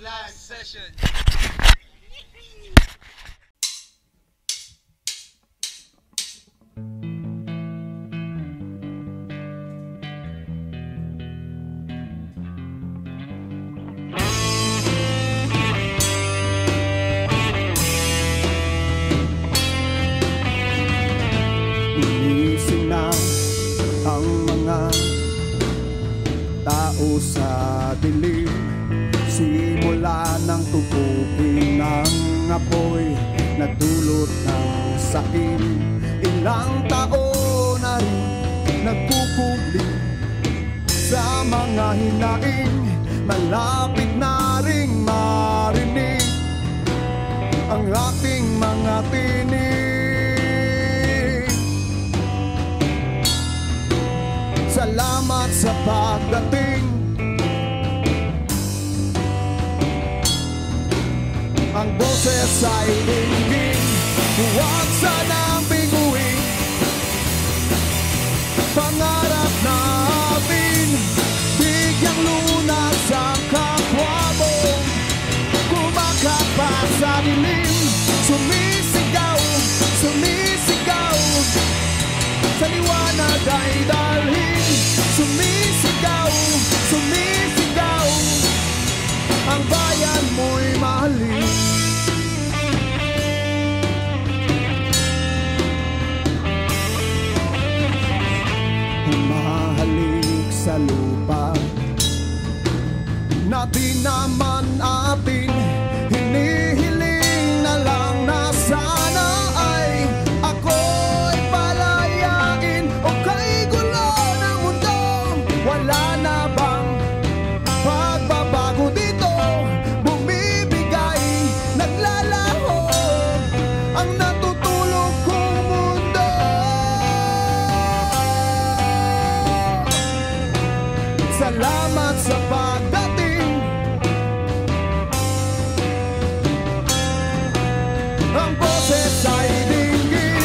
live session. Inising na ang mga tao sa dilim, simula ng tupugin ng apoy na dulot ng sakim. Ilang taon na rin nagkukulit sa mga hinaing, malapit na ring marinig ang ating mga tinig. Salamat sa pagdating, ang boses ay dinggin, huwag sanang biguin. Pangarap natin, bigyang lunas ang kapwa mo. Kumakapa sa dilim, sumisigaw, sumisigaw. Sa liwanag ay dalhin, sumisigaw, sumisigaw. Ang bayan mo'y mahalin. Humahalik sa lupa na di naman atin, hinihiling na lang na sana ay ako'y palayain. O kay gulo ng mundo, wala na bang pagbabago dito? Bumibigay, naglalaho ang natutulog kong mundo. Salamat sa pagdating, ang boses ay dinggin,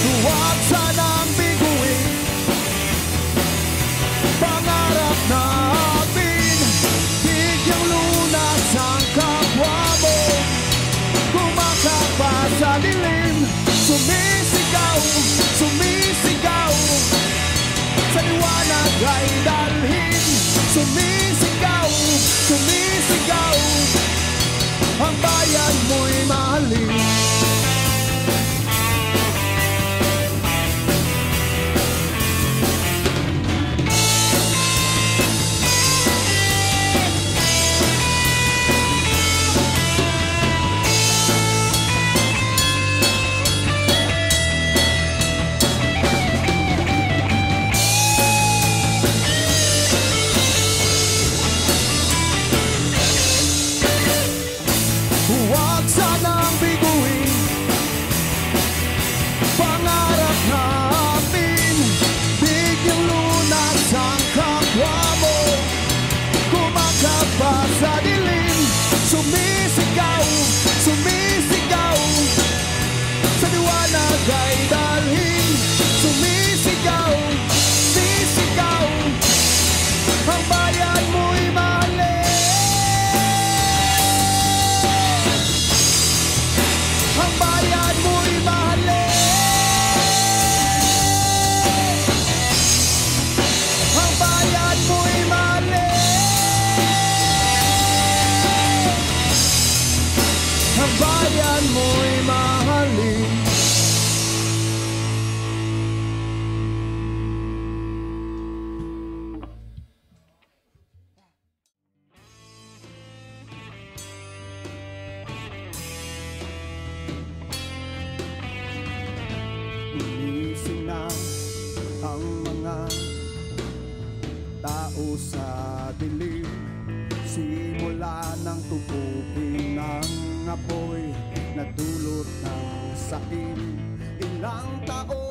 huwag sanang biguin. Pangarap natin, bigyang lunas ang kapwa mo. Kumakapa sa dilim, sumisigaw, sumisigaw. Sa liwanag ay dalhin, sumisigaw, sumisigaw. Ang bayan mo'y mahalin. Huwag sanang biguin. Pangarap natin, bigyang lunas ang kapwa mo. Kumakapa sa dilim, sumisigaw, sumisigaw. Sa liwanag ay dalhin, sumisigaw, sisigaw. Ang bayan mo'y mahalin. Ang bayan mo'y mahalin. Ang bayan mo'y mahalin. Ang bayan mo'y mahalin. Inising na ang mga tao sa dilim, simula ng tupugin ng apoy na dulot ng sakim. Ilang taon